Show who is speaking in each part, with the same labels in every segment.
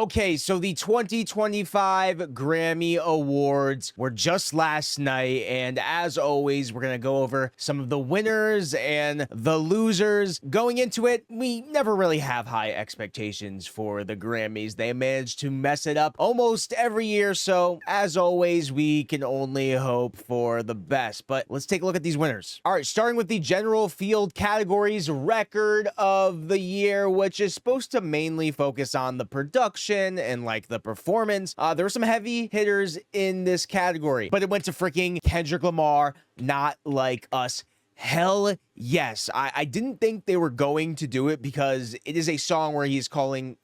Speaker 1: Okay, so the 2025 Grammy Awards were just last night, and as always, we're gonna go over some of the winners and the losers. Going into it, we never really have high expectations for the Grammys. They manage to mess it up almost every year, so as always, we can only hope for the best. But let's take a look at these winners. All right, starting with the general field categories, record of the year, which is supposed to mainly focus on the production and like the performance. There were some heavy hitters in this category, but it went to freaking Kendrick Lamar, Not Like Us. Hell yes. I didn't think they were going to do it because it is a song where he's calling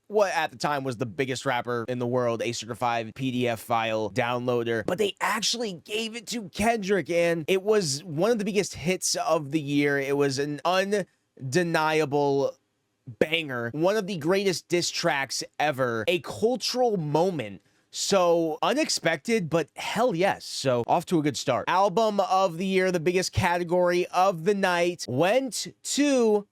Speaker 1: what at the time was the biggest rapper in the world a certified PDF file downloader, but they actually gave it to Kendrick, and it was one of the biggest hits of the year. It was an undeniable banger, one of the greatest diss tracks ever, a cultural moment. So unexpected, but hell yes. So off to a good start. Album of the year, the biggest category of the night, went to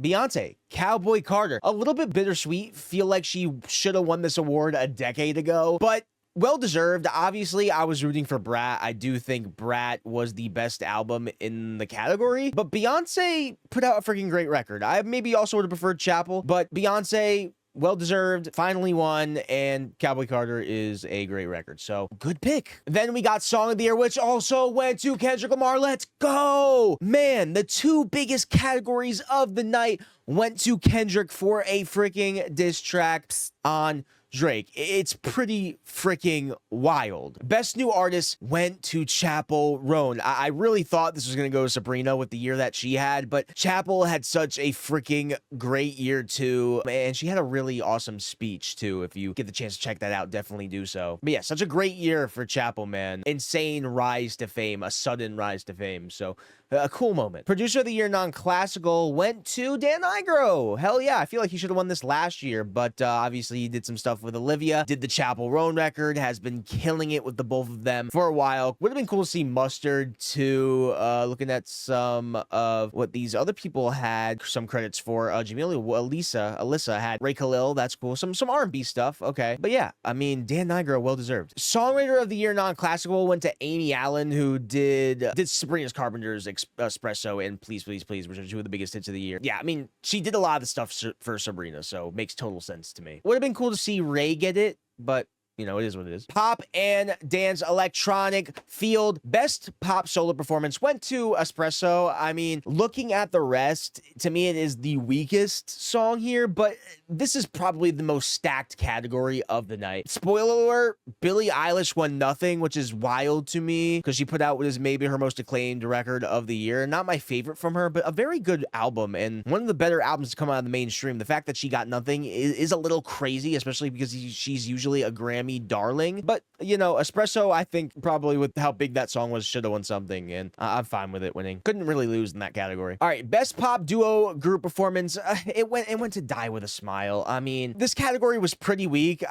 Speaker 1: Beyonce, Cowboy Carter. A little bit bittersweet. Feel like she should have won this award a decade ago, but well-deserved. Obviously, I was rooting for Brat. I do think Brat was the best album in the category, but Beyonce put out a freaking great record. I maybe also would have preferred Chapel, but Beyonce, well-deserved, finally won, and Cowboy Carter is a great record. So, good pick. Then we got Song of the Year, which also went to Kendrick Lamar. Let's go! Man, the two biggest categories of the night went to Kendrick for a freaking diss track on Drake. It's pretty freaking wild. Best New Artist went to Chapel Roan. I really thought this was going to go to Sabrina with the year that she had, but Chapel had such a freaking great year too, and she had a really awesome speech too. If you get the chance to check that out, definitely do so. But yeah, such a great year for Chapel, man. Insane rise to fame, a sudden rise to fame. So a cool moment. Producer of the Year non-classical went to Dan Nigro. Hell yeah, I feel like he should have won this last year, but obviously he did some stuff with Olivia, did the Chapel Roan record, has been killing it with the both of them for a while. Would have been cool to see Mustard too. Looking at some of what these other people had some credits for. Jamelia, Alyssa had Ray Khalil. That's cool. Some R&B stuff. Okay, but yeah, I mean, Dan Nigro, well deserved. Songwriter of the Year non-classical went to Amy Allen, who did Sabrina's Carpenter's Espresso and Please Please Please, which are two of the biggest hits of the year. Yeah, I mean, she did a lot of the stuff for Sabrina, so makes total sense to me. Would have been cool to see Ray get it, but you know, it is what it is. Pop and dance electronic field. Best pop solo performance went to Espresso. I mean, looking at the rest, to me, it is the weakest song here, but this is probably the most stacked category of the night. Spoiler alert, Billie Eilish won nothing, which is wild to me because she put out what is maybe her most acclaimed record of the year. Not my favorite from her, but a very good album and one of the better albums to come out of the mainstream. The fact that she got nothing is a little crazy, especially because she's usually a Grammy darling. But, you know, Espresso, I think probably with how big that song was, should have won something, and I'm fine with it winning. Couldn't really lose in that category. All right, best pop duo group performance. It went to Die With a Smile. I mean, this category was pretty weak.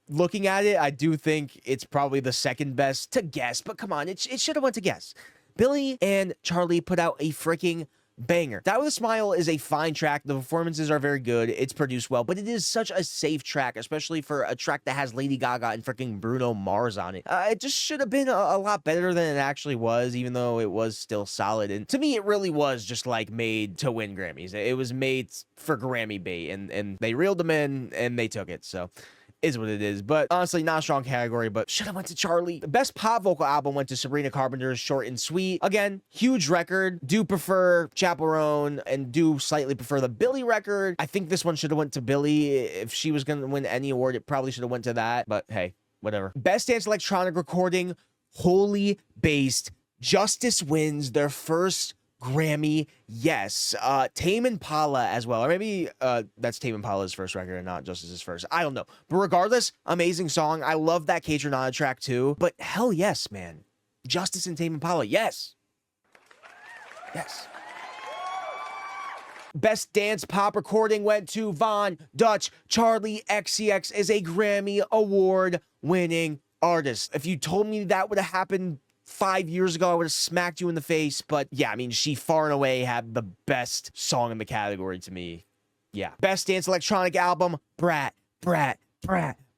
Speaker 1: Looking at it, I do think it's probably the second best to Guess, but come on, it should have went to Guess. Billy and Charlie put out a freaking banger. Die With a Smile is a fine track. The performances are very good. It's produced well, but it is such a safe track, especially for a track that has Lady Gaga and freaking Bruno Mars on it. It just should have been a lot better than it actually was, even though it was still solid. And to me, it really was just like made to win Grammys. It was made for Grammy bait, and they reeled them in and they took it. So is what it is, but honestly, not a strong category, but should have went to Charlie. The best pop vocal album went to Sabrina Carpenter's Short and Sweet. Again, huge record. Do prefer Chapel Roan and do slightly prefer the Billy record. I think this one should have went to Billy. If she was going to win any award, it probably should have went to that, but hey, whatever. Best dance electronic recording, Holy Based. Justice wins their first Grammy, yes. Tame Impala as well, or maybe that's Tame Impala's first record and not Justice's first. I don't know, but regardless, amazing song. I love that Kaytranada track too. But hell yes, man, Justice and Tame Impala, yes. Best dance pop recording went to Von Dutch. Charlie XCX is a Grammy Award winning artist. If you told me that would have happened 5 years ago, I would have smacked you in the face. But yeah, I mean, she far and away had the best song in the category to me. Yeah. Best dance electronic album, Brat.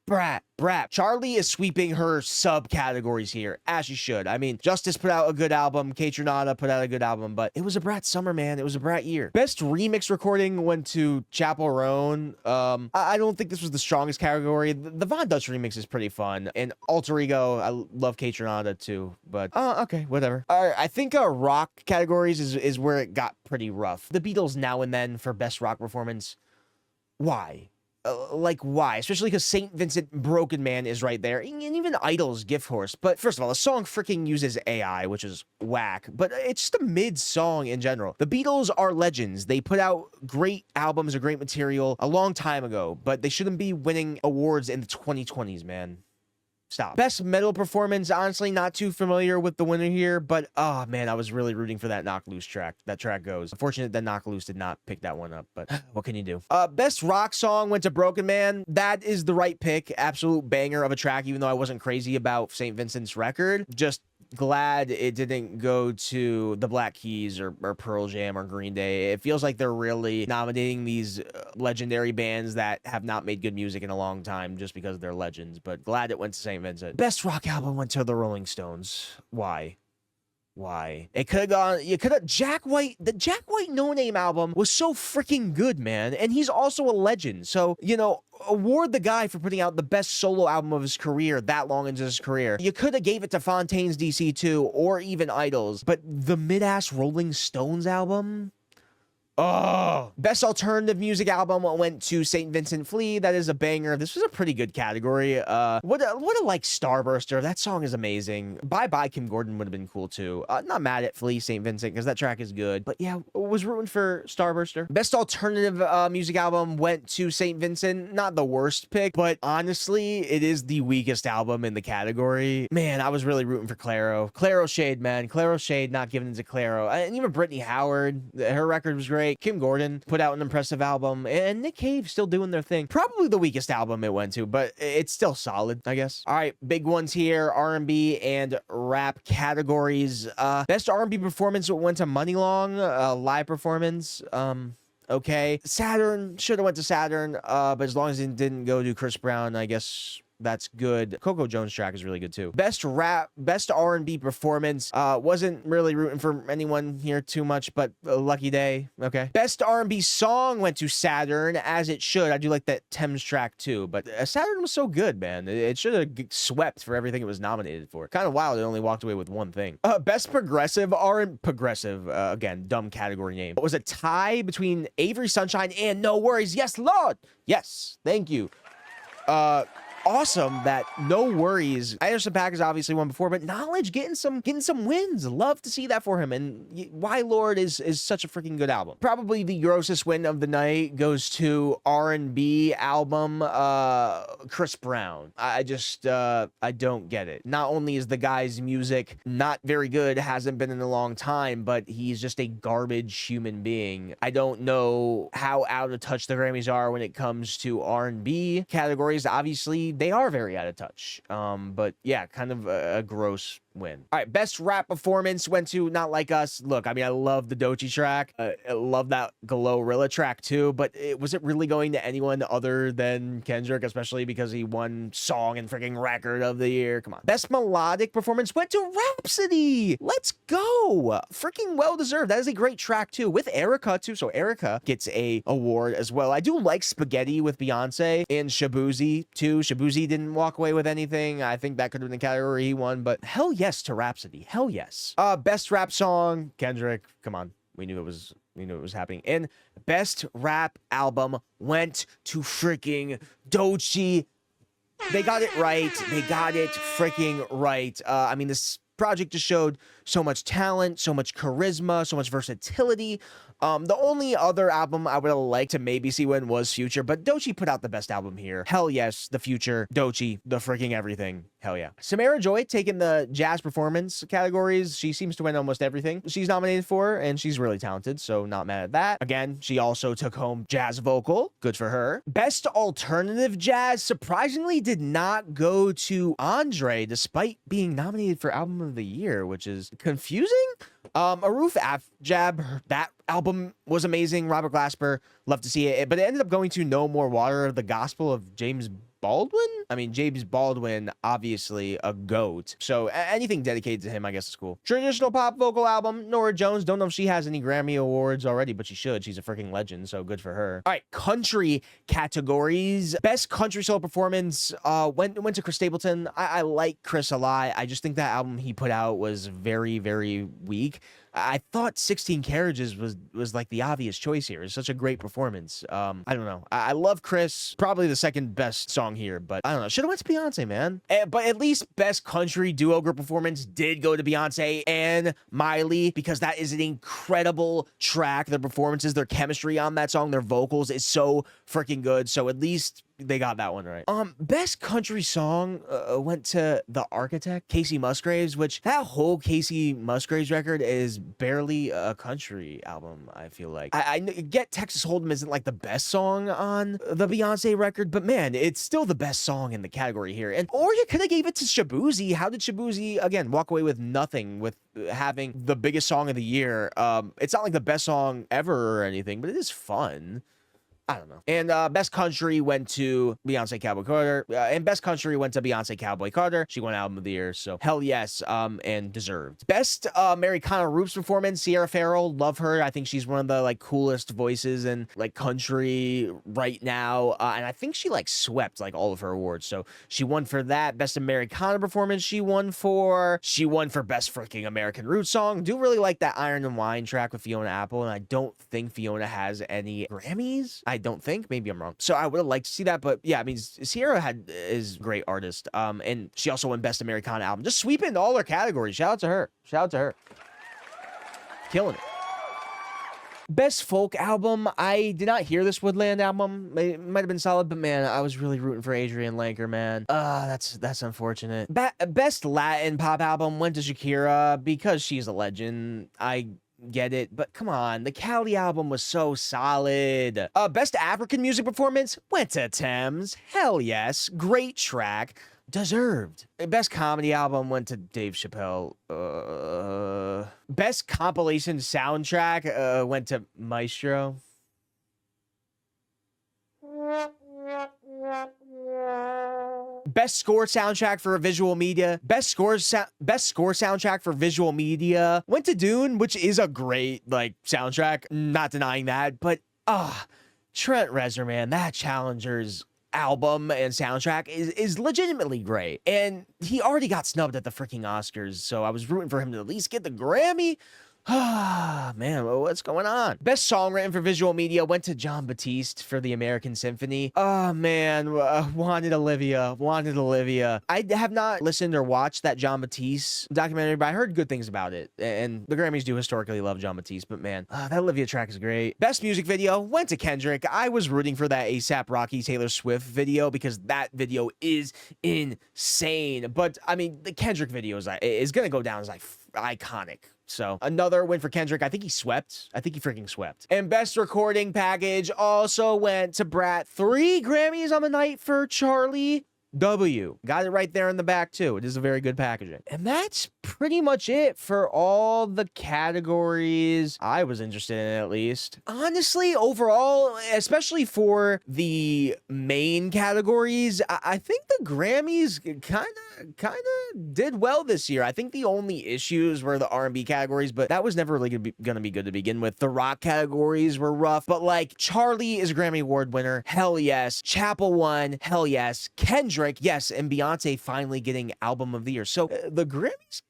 Speaker 1: Brat. Charlie is sweeping her subcategories here, as she should. I mean, Justice put out a good album. Kaytranada put out a good album, but it was a Brat summer, man. It was a Brat year. Best remix recording went to Chapel Roan. I don't think this was the strongest category. The Von Dutch remix is pretty fun. And Alter Ego, I love Kaytranada too, but okay, whatever. All right, I think rock categories is where it got pretty rough. The Beatles Now and Then for best rock performance. Why? Like, why? Especially because St. Vincent Broken Man is right there, and even Idol's Gift Horse. But first of all, the song freaking uses AI, which is whack, but it's just a mid-song in general. The Beatles are legends. They put out great albums or great material a long time ago, but they shouldn't be winning awards in the 2020s, man. Stop. Best metal performance, honestly, not too familiar with the winner here, but oh man, I was really rooting for that Knock Loose track. That track goes. Unfortunate that Knock Loose did not pick that one up, but what can you do? Best rock song went to Broken Man. That is the right pick. Absolute banger of a track, even though I wasn't crazy about St. Vincent's record. Just glad it didn't go to the Black Keys or Pearl Jam or Green Day. It feels like they're really nominating these legendary bands that have not made good music in a long time just because they're legends, but glad it went to St. Vincent. Best rock album went to the Rolling Stones. Why? It could have gone, Jack White, the Jack White No Name album was so freaking good, man. And he's also a legend. So, you know, award the guy for putting out the best solo album of his career that long into his career. You could have gave it to Fontaine's DC2 or even Idols, but the mid-ass Rolling Stones album? Oh, best alternative music album went to St. Vincent Flea. That is a banger. This was a pretty good category. What a like Starburster. That song is amazing. Bye Bye Kim Gordon would have been cool too. Not mad at Flea St. Vincent because that track is good. But yeah, was rooting for Starburster. Best alternative music album went to St. Vincent. Not the worst pick, but honestly, it is the weakest album in the category. Man, I was really rooting for Clairo. Clairo Shade, man. Clairo Shade not giving it to Clairo. And even Brittany Howard, her record was great. Kim Gordon put out an impressive album, and Nick Cave still doing their thing. Probably the weakest album it went to, but it's still solid, I guess. All right, big ones here, R&B and rap categories. Best R&B performance went to Money Long, live performance. Okay. Saturn, should have went to Saturn, but as long as it didn't go to Chris Brown, I guess that's good. Coco Jones track is really good too. Best R&B performance, wasn't really rooting for anyone here too much, but Lucky Day. Okay. Best R&B song went to Saturn, as it should. I do like that Thames track too, but Saturn was so good, man. It should have swept for everything it was nominated for. Kind of wild it only walked away with one thing. Best progressive progressive, again, dumb category name. It was a tie between Avery Sunshine and No Worries. Yes, Lord. Yes. Thank you. Awesome that No Worries. Anderson .Paak has obviously won before, but Knowledge getting some wins. Love to see that for him. And Why Lord is such a freaking good album. Probably the grossest win of the night goes to R&B album Chris Brown. I just I don't get it. Not only is the guy's music not very good, hasn't been in a long time, but he's just a garbage human being. I don't know how out of touch the Grammys are when it comes to R&B categories. Obviously, they are very out of touch. But yeah, kind of a gross win. All right, best rap performance went to Not Like Us. Look, I mean, I love the Doechii track. I love that Glorilla track too, but was it really going to anyone other than Kendrick, especially because he won Song and freaking Record of the Year? Come on. Best melodic performance went to Rhapsody. Let's go. Freaking well deserved. That is a great track too, with Erica too. So Erica gets a award as well. I do like Spaghetti with Beyonce and Shabuzi too. Shabuzi didn't walk away with anything. I think that could have been the category he won, but hell yes to Rhapsody. Hell yes. Best rap song, Kendrick. Come on. We knew it was happening. And best rap album went to freaking Doechii. They got it right. They got it freaking right. I mean, this project just showed so much talent, so much charisma, so much versatility. The only other album I would have liked to maybe see win was Future, but Doechii put out the best album here. Hell yes, the Future, Doechii, the freaking everything. Hell yeah. Samara Joy taking the jazz performance categories. She seems to win almost everything she's nominated for, and she's really talented, so not mad at that. Again, she also took home jazz vocal. Good for her. Best alternative jazz surprisingly did not go to Andre, despite being nominated for Album of the Year, which is confusing. Aruf Afjab, that album was amazing. Robert Glasper, love to see it, but it ended up going to No More Water, the Gospel of James Baldwin? I mean, James Baldwin, obviously a GOAT. So anything dedicated to him, I guess, is cool. Traditional pop vocal album, Norah Jones. Don't know if she has any Grammy awards already, but she should. She's a freaking legend, so good for her. All right, country categories. Best country solo performance went to Chris Stapleton. I like Chris a lot. I just think that album he put out was very, very weak. I thought 16 Carriages was like the obvious choice here. It's such a great performance. I don't know. I love Chris. Probably the second best song here, but I don't know. Should have went to Beyonce, man. But at least best country duo group performance did go to Beyonce and Miley, because that is an incredible track. Their performances, their chemistry on that song, their vocals is so freaking good. So at least they got that one right. Best country song went to The Architect, Casey Musgraves, which that whole Casey Musgraves record is barely a country album, I feel like. I get Texas Hold'em isn't like the best song on the Beyonce record, but man, it's still the best song in the category here. Or you could have gave it to Shaboozey. How did Shaboozey, again, walk away with nothing with having the biggest song of the year? It's not like the best song ever or anything, but it is fun. I don't know. And Best Country went to Beyonce Cowboy Carter. And Best Country went to Beyonce Cowboy Carter. She won Album of the Year, so hell yes, and deserved. Best Americana Roots performance, Sierra Farrell. Love her. I think she's one of the like coolest voices in like country right now. And I think she like swept like all of her awards. So she won for that. Best Americana performance she won for Best Freaking American Roots Song. Do really like that Iron and Wine track with Fiona Apple, and I don't think Fiona has any Grammys. I don't think. Maybe I'm wrong. So I would have liked to see that, but yeah, I mean, Sierra is a great artist. And she also won Best Americana Album. Just sweeping all her categories. Shout out to her. Shout out to her. Killing it. Best folk album. I did not hear this Woodland album. It might have been solid, but man, I was really rooting for Adrienne Lenker, man. That's unfortunate. Best Latin pop album went to Shakira because she's a legend. I get it, but come on, the Cali album was so solid. Best African music performance went to Thames. Hell yes, great track, deserved. Best comedy album went to Dave Chappelle. Best compilation soundtrack went to Maestro. Best score soundtrack for visual media. Best score soundtrack for visual media went to Dune, which is a great like soundtrack. Not denying that, but Trent Reznor, man, that Challenger's album and soundtrack is legitimately great. And he already got snubbed at the freaking Oscars, so I was rooting for him to at least get the Grammy. Man, what's going on? Best song written for visual media went to John Batiste for the American Symphony. Oh man, wanted Olivia. I have not listened or watched that John Batiste documentary, but I heard good things about it. And the Grammys do historically love John Batiste, but man, that Olivia track is great. Best music video went to Kendrick. I was rooting for that A$AP Rocky Taylor Swift video because that video is insane. But I mean, the Kendrick video is gonna go down as like iconic. So another win for Kendrick. I think he swept. I think he freaking swept. And best recording package also went to Brat. 3 Grammys on the night for Charlie W. Got it right there in the back too. It is a very good packaging. And that's pretty much it for all the categories I was interested in, at least. Honestly, overall, especially for the main categories, I think the Grammys kind of did well this year. I think the only issues were the R&B categories, but that was never really gonna be good to begin with. The rock categories were rough, but like Charlie is a Grammy Award winner. Hell yes. Chapel won. Hell yes. Kendrick, yes, and Beyonce finally getting Album of the Year. So the Grammys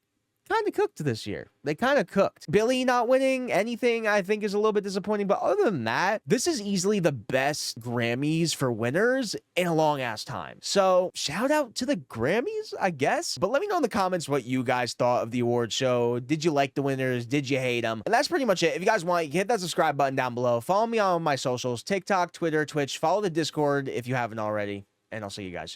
Speaker 1: kind of cooked this year. They kind of cooked. Billy not winning anything, I think, is a little bit disappointing. But other than that, this is easily the best Grammys for winners in a long ass time. So shout out to the Grammys, I guess. But let me know in the comments what you guys thought of the award show. Did you like the winners? Did you hate them? And that's pretty much it. If you guys want, you can hit that subscribe button down below. Follow me on my socials, TikTok, Twitter, Twitch. Follow the Discord if you haven't already. And I'll see you guys soon.